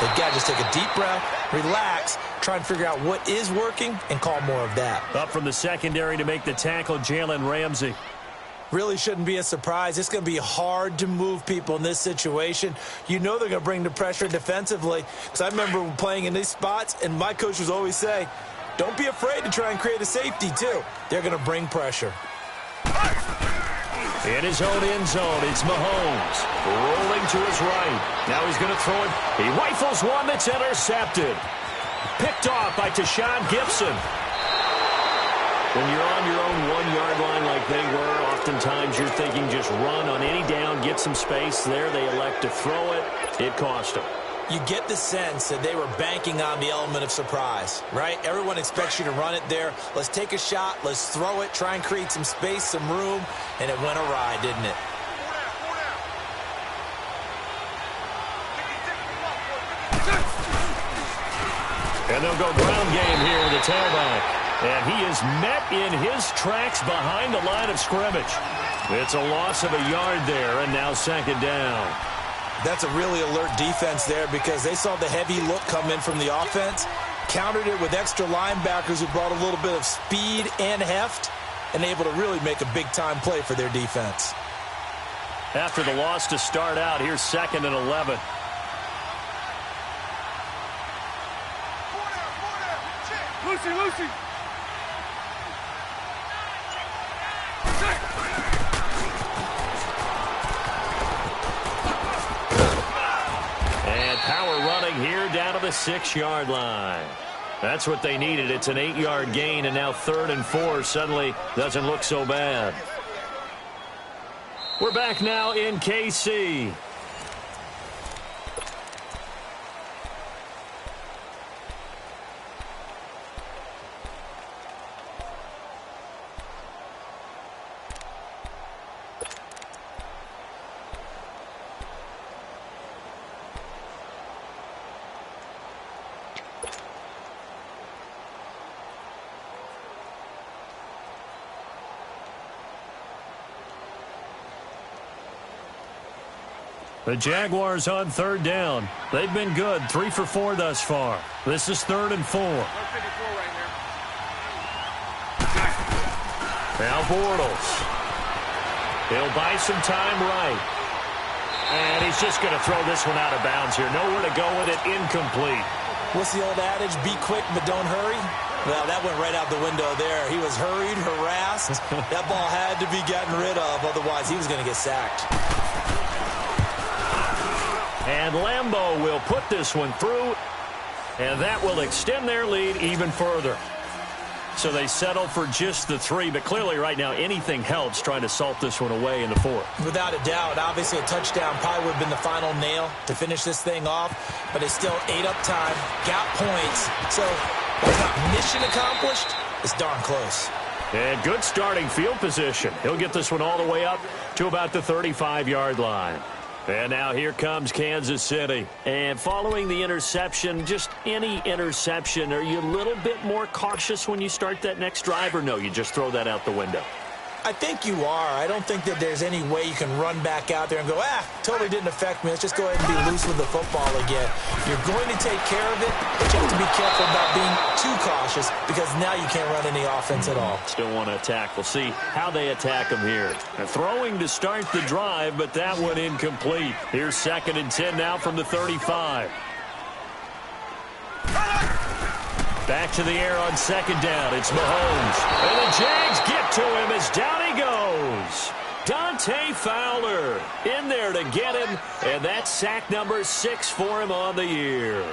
They've got to just take a deep breath, relax, try and figure out what is working, and call more of that. Up from the secondary to make the tackle, Jalen Ramsey. Really shouldn't be a surprise. It's going to be hard to move people in this situation. You know they're going to bring the pressure defensively. Because I remember playing in these spots, and my coach was always saying, don't be afraid to try and create a safety, too. They're going to bring pressure. In his own end zone, it's Mahomes. Rolling to his right. Now he's going to throw it. He rifles one that's intercepted. Picked off by Tashawn Gibson. When you're on your own 1-yard line like they were, oftentimes you're thinking just run on any down, get some space. There they elect to throw it. It cost them. You get the sense that they were banking on the element of surprise, right? Everyone expects you to run it there. Let's take a shot. Let's throw it. Try and create some space, some room. And it went awry, didn't it? And they'll go ground game here with the tailback. And he is met in his tracks behind the line of scrimmage. It's a loss of a yard there, and now second down. That's a really alert defense there because they saw the heavy look come in from the offense, countered it with extra linebackers who brought a little bit of speed and heft, and able to really make a big-time play for their defense. After the loss to start out, here's 2nd and 11. Lucy. And power running here down to the 6-yard line. That's what they needed. It's an 8-yard gain, and now 3rd and 4 suddenly doesn't look so bad. We're back now in KC. The Jaguars on 3rd down. They've been good, 3 for 4 thus far. This is 3rd and 4. Now Bortles. He'll buy some time right. And he's just going to throw this one out of bounds here. Nowhere to go with it, incomplete. What's the old adage? Be quick, but don't hurry. Well, that went right out the window there. He was hurried, harassed. That ball had to be gotten rid of, otherwise he was going to get sacked. And Lambeau will put this one through, and that will extend their lead even further. So they settle for just the 3, but clearly right now anything helps trying to salt this one away in the 4th. Without a doubt, obviously a touchdown probably would have been the final nail to finish this thing off, but it's still ate up time, got points, so it's not mission accomplished, it's darn close. And good starting field position. He'll get this one all the way up to about the 35-yard line. And now here comes Kansas City. And following the interception, just any interception, are you a little bit more cautious when you start that next drive, or no, you just throw that out the window? I think you are. I don't think that there's any way you can run back out there and go, totally didn't affect me. Let's just go ahead and be loose with the football again. You're going to take care of it, but you have to be careful about being too cautious because now you can't run any offense at all. Still want to attack. We'll see how they attack them here. They're throwing to start the drive, but that one incomplete. Here's 2nd and 10 now from the 35. Back to the air on 2nd down. It's Mahomes. And the Jags get to him as down he goes. Dante Fowler in there to get him. And that's sack number 6 for him on the year.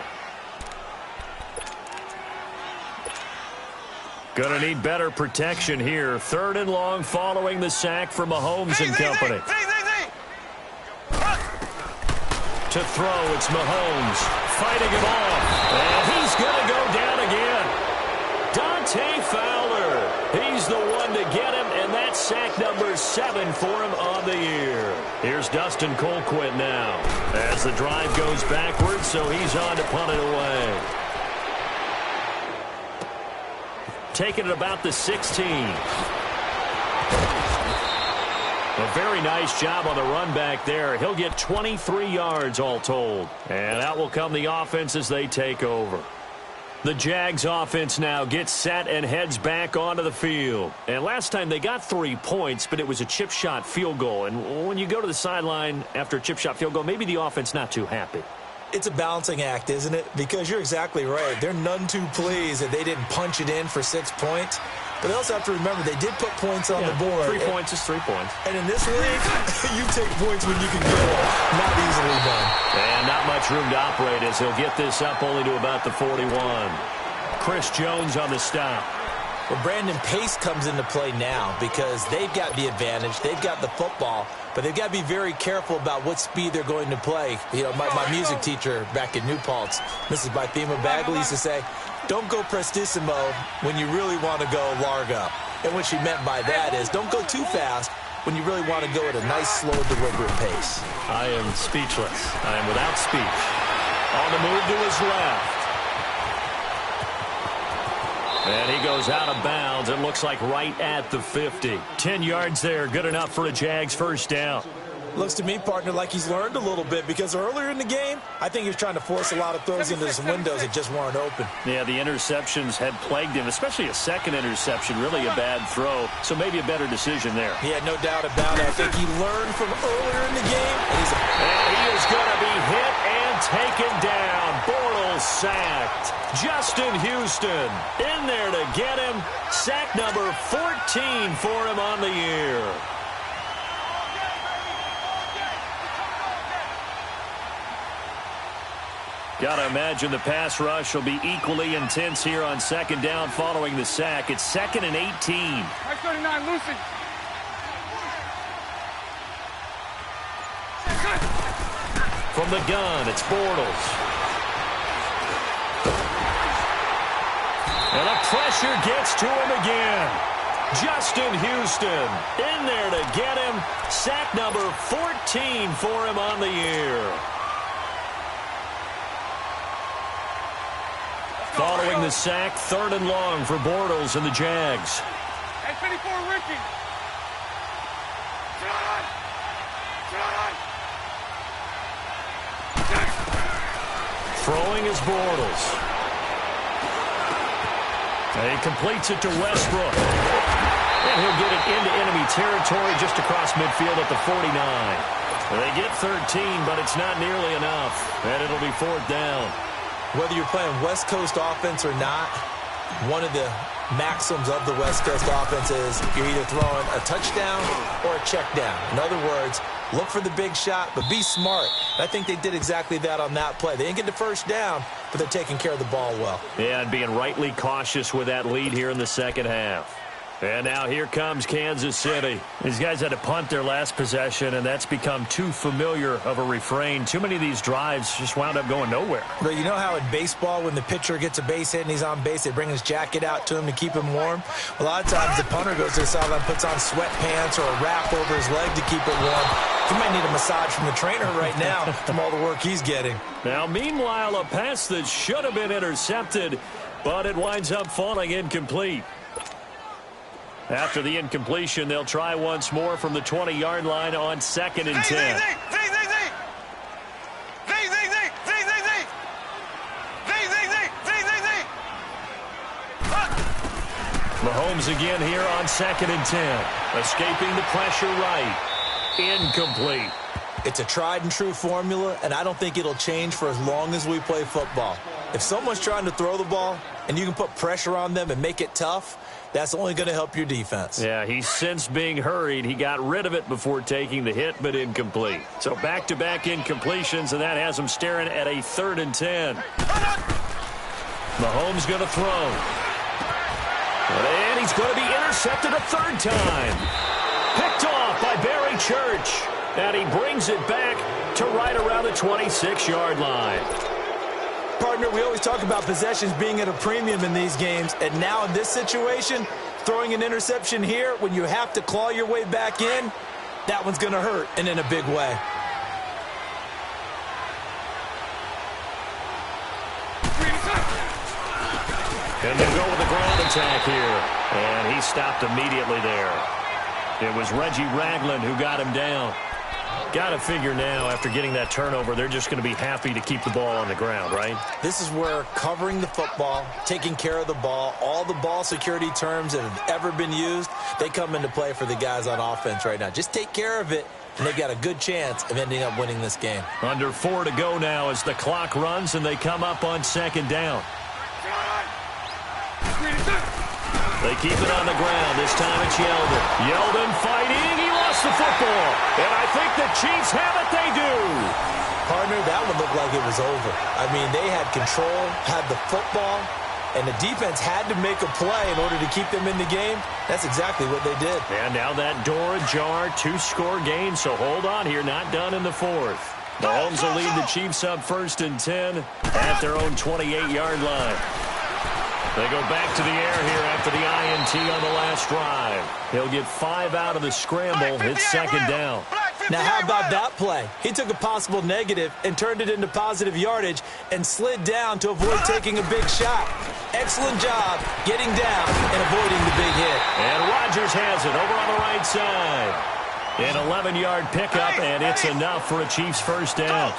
Going to need better protection here. 3rd and long following the sack from Mahomes and company. To throw, it's Mahomes fighting him off. And he's going to go down again. Dante Fowler. He's the one to get him, and that's sack number 7 for him on the year. Here's Dustin Colquitt now as the drive goes backwards, so he's on to punt it away. Taking it about the 16. A very nice job on the run back there. He'll get 23 yards all told. And out will come the offense as they take over. The Jags offense now gets set and heads back onto the field. And last time they got 3 points, but it was a chip shot field goal. And when you go to the sideline after a chip shot field goal, maybe the offense not too happy. It's a balancing act, isn't it? Because you're exactly right. They're none too pleased that they didn't punch it in for 6 points. But they also have to remember they did put points on the board. 3 points is 3 points. And in this league, you take points when you can get them. Not easily done. And not much room to operate as he'll get this up only to about the 41. Chris Jones on the stop. Well, Brandon Pace comes into play now because they've got the advantage. They've got the football. But they've got to be very careful about what speed they're going to play. You know, my music teacher back in New Paltz, Mrs. Bythema Bagley, used to say, don't go prestissimo when you really want to go largo. And what she meant by that is don't go too fast when you really want to go at a nice, slow, deliberate pace. I am speechless. I am without speech. On the move to his left. And he goes out of bounds. It looks like right at the 50. 10 yards there. Good enough for a Jags first down. Looks to me, partner, like he's learned a little bit because earlier in the game, I think he was trying to force a lot of throws into some windows that just weren't open. Yeah, the interceptions had plagued him, especially a second interception, really a bad throw. So maybe a better decision there. Yeah, no doubt about it. I think he learned from earlier in the game. And he is going to be hit and taken down. Bortles sacked. Justin Houston in there to get him. Sack number 14 for him on the year. Got to imagine the pass rush will be equally intense here on second down following the sack. It's 2nd and 18. Right 39, Lucy. From the gun, it's Bortles. And the pressure gets to him again. Justin Houston in there to get him. Sack number 14 for him on the year. Following the sack, 3rd and long for Bortles and the Jags. Hey, 54, Ricky. Throwing is Bortles. And he completes it to Westbrook. And he'll get it into enemy territory just across midfield at the 49. They get 13, but it's not nearly enough. And it'll be 4th down. Whether you're playing West Coast offense or not, one of the maxims of the West Coast offense is you're either throwing a touchdown or a check down. In other words, look for the big shot, but be smart. I think they did exactly that on that play. They didn't get the first down, but they're taking care of the ball well. Yeah, and being rightly cautious with that lead here in the second half. And now here comes Kansas City. These guys had to punt their last possession, and that's become too familiar of a refrain. Too many of these drives just wound up going nowhere. But you know how in baseball, when the pitcher gets a base hit and he's on base, they bring his jacket out to him to keep him warm? A lot of times the punter goes to the sideline, puts on sweatpants or a wrap over his leg to keep it warm. He might need a massage from the trainer right now from all the work he's getting. Now, meanwhile, a pass that should have been intercepted, but it winds up falling incomplete. After the incompletion, they'll try once more from the 20-yard line on 2nd and 10. Mahomes again here on 2nd and 10. Escaping the pressure right. Incomplete. It's a tried and true formula, and I don't think it'll change for as long as we play football. If someone's trying to throw the ball and you can put pressure on them and make it tough, that's only going to help your defense. Yeah, he's since being hurried. He got rid of it before taking the hit, but incomplete. So back-to-back incompletions, and that has him staring at a 3rd and 10. Mahomes going to throw. And he's going to be intercepted a third time. Picked off by Barry Church. And he brings it back to right around the 26-yard line. Partner, we always talk about possessions being at a premium in these games. And now in this situation, throwing an interception here when you have to claw your way back in, that one's going to hurt, and in a big way. And they'll go with the ground attack here. And he stopped immediately there. It was Reggie Ragland who got him down. Got to figure now, after getting that turnover, they're just going to be happy to keep the ball on the ground, right? This is where covering the football, taking care of the ball, all the ball security terms that have ever been used, they come into play for the guys on offense right now. Just take care of it, and they've got a good chance of ending up winning this game. Under 4 to go now as the clock runs, and they come up on second down. They keep it on the ground. This time it's Yeldon. Yeldon fighting. He lost the football. And I think the Chiefs have it. They do. Partner, that one looked like it was over. I mean, they had control, had the football, and the defense had to make a play in order to keep them in the game. That's exactly what they did. And now that door ajar, 2-score game. So hold on here. Not done in the fourth. Mahomes will lead the Chiefs up 1st and 10 at their own 28-yard line. They go back to the air here after the INT on the last drive. He'll get 5 out of the scramble. It's second down. Now, how about that play? He took a possible negative and turned it into positive yardage and slid down to avoid taking a big shot. Excellent job getting down and avoiding the big hit. And Rodgers has it over on the right side. An 11-yard pickup, and it's enough for a Chiefs first down.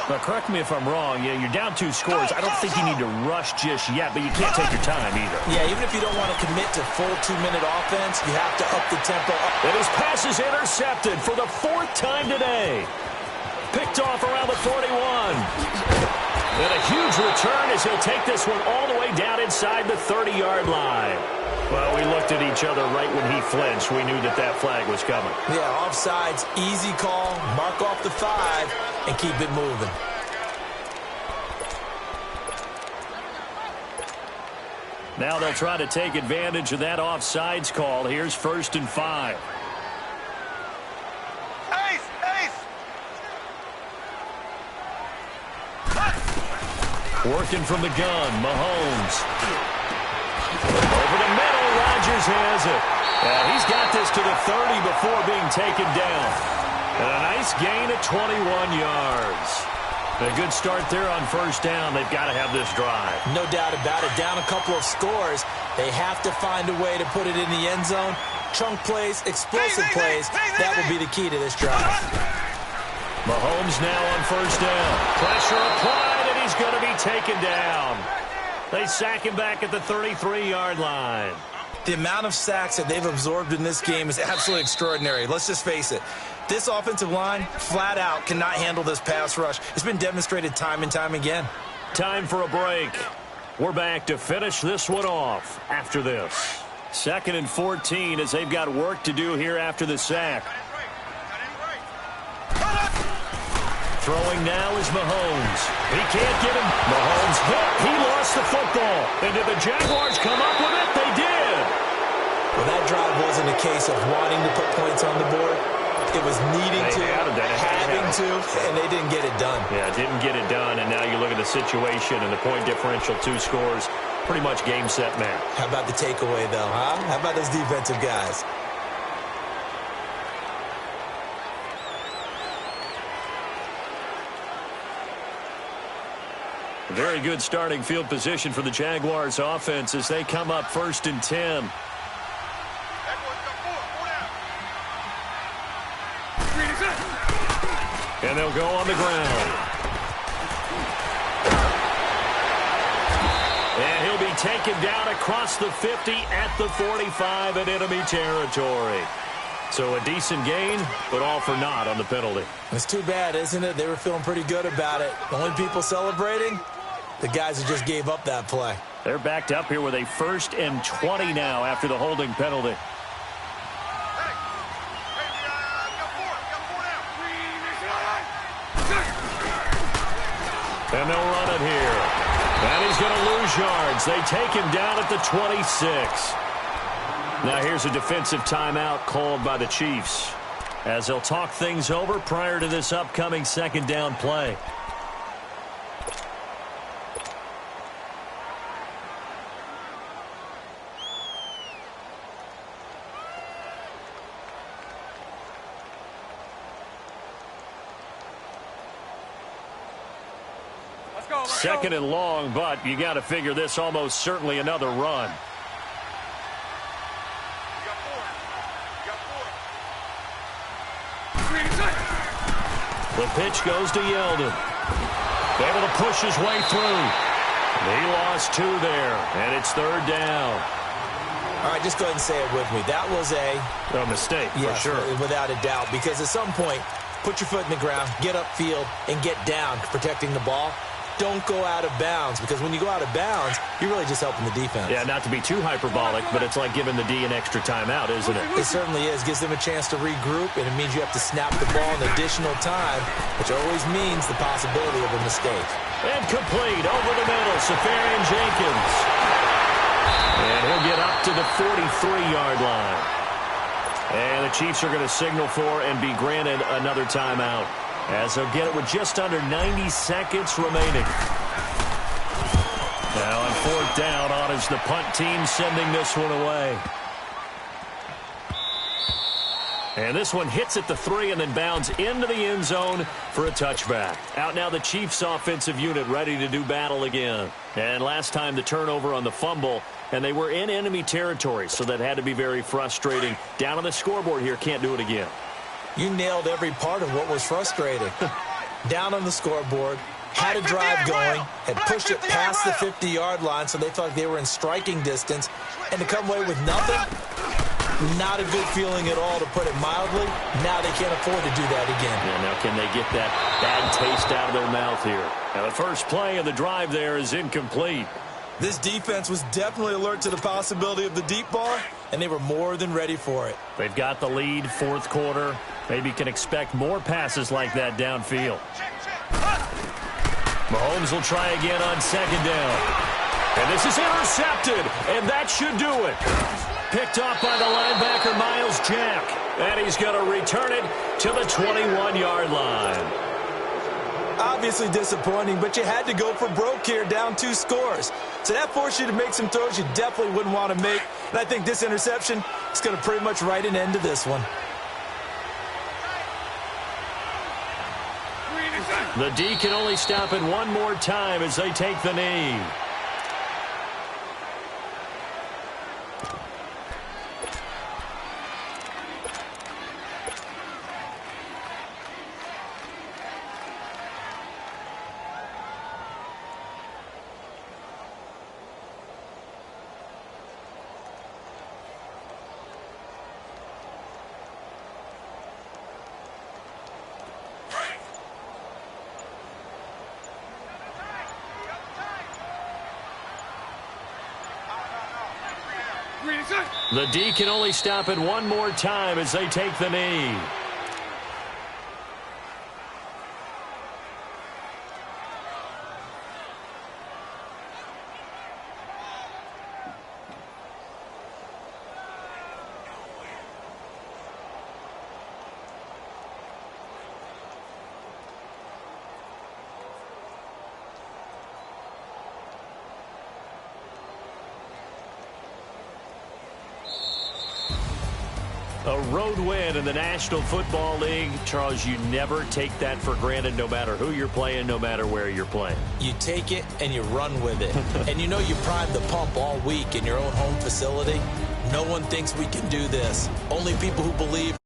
Now, correct me if I'm wrong. Yeah, you're down 2 scores. I don't think you need to rush just yet, but you can't take your time either. Yeah, even if you don't want to commit to full 2-minute offense, you have to up the tempo. And his pass is intercepted for the 4th time today. Picked off around the 41. And a huge return as he'll take this one all the way down inside the 30-yard line. Well, we looked at each other right when he flinched. We knew that that flag was coming. Yeah, offsides, easy call, mark off the 5, and keep it moving. Now they'll try to take advantage of that offsides call. Here's 1st and 5. Working from the gun, Mahomes. Over the middle, Rodgers has it. He's got this to the 30 before being taken down. And a nice gain of 21 yards. A good start there on 1st down. They've got to have this drive. No doubt about it. Down a couple of scores. They have to find a way to put it in the end zone. Chunk plays, explosive plays. That will be the key to this drive. Mahomes now on 1st down. Pressure applied, and he's going to be taken down. They sack him back at the 33-yard line. The amount of sacks that they've absorbed in this game is absolutely extraordinary. Let's just face it. This offensive line, flat out, cannot handle this pass rush. It's been demonstrated time and time again. Time for a break. We're back to finish this one off after this. 2nd and 14 as they've got work to do here after the sack. Throwing now is Mahomes. He can't get him. Mahomes hit. He lost the football. And did the Jaguars come up with it? They did. Well, that drive wasn't a case of wanting to put points on the board. It was needing to, having to, and they didn't get it done. Yeah, didn't get it done, and now you look at the situation and the point differential, 2 scores, pretty much game, set, match. How about the takeaway, though, huh? How about those defensive guys? Very good starting field position for the Jaguars offense as they come up 1st and 10. And they'll go on the ground. And he'll be taken down across the 50 at the 45 in enemy territory. So a decent gain, but all for naught on the penalty. It's too bad, isn't it? They were feeling pretty good about it. The only people celebrating, the guys who just gave up that play. They're backed up here with a 1st and 20 now after the holding penalty. And they'll run it here. And he's going to lose yards. They take him down at the 26. Now here's a defensive timeout called by the Chiefs, as they'll talk things over prior to this upcoming second down play. Second and long, but you got to figure this almost certainly another run. The pitch goes to Yeldon. Able to push his way through. He lost 2 there, and it's third down. All right, just go ahead and say it with me. That was a mistake, yes, for sure. Without a doubt, because at some point, put your foot in the ground, get upfield, and get down, protecting the ball. Don't go out of bounds, because when you go out of bounds, you're really just helping the defense. Yeah, not to be too hyperbolic, but it's like giving the D an extra timeout, isn't it? It certainly is. Gives them a chance to regroup, and it means you have to snap the ball an additional time, which always means the possibility of a mistake. And complete over the middle, Safarian Jenkins. And he'll get up to the 43-yard line. And the Chiefs are going to signal for and be granted another timeout, as they'll get it with just under 90 seconds remaining. Now on fourth down, on is the punt team sending this one away. And this one hits at the 3 and then bounds into the end zone for a touchback. Out now the Chiefs offensive unit ready to do battle again. And last time the turnover on the fumble, and they were in enemy territory, so that had to be very frustrating. Down on the scoreboard here, can't do it again. You nailed every part of what was frustrating. Down on the scoreboard, had a drive going, had pushed it past the 50-yard line, so they felt like they were in striking distance, and to come away with nothing, not a good feeling at all, to put it mildly. Now they can't afford to do that again. Yeah, now can they get that bad taste out of their mouth here? Now the first play of the drive there is incomplete. This defense was definitely alert to the possibility of the deep ball, and they were more than ready for it. They've got the lead, fourth quarter. Maybe can expect more passes like that downfield. Mahomes will try again on second down. And this is intercepted, and that should do it. Picked off by the linebacker, Myles Jack. And he's going to return it to the 21-yard line. Obviously disappointing, but you had to go for broke here, down 2 scores. So that forced you to make some throws you definitely wouldn't want to make. And I think this interception is going to pretty much write an end to this one. The D can only stop it one more time as they take the knee. The D can only stop it one more time as they take the knee. A road win in the National Football League. Charles, you never take that for granted, no matter who you're playing, no matter where you're playing. You take it and you run with it. And you know you primed the pump all week in your own home facility. No one thinks we can do this. Only people who believe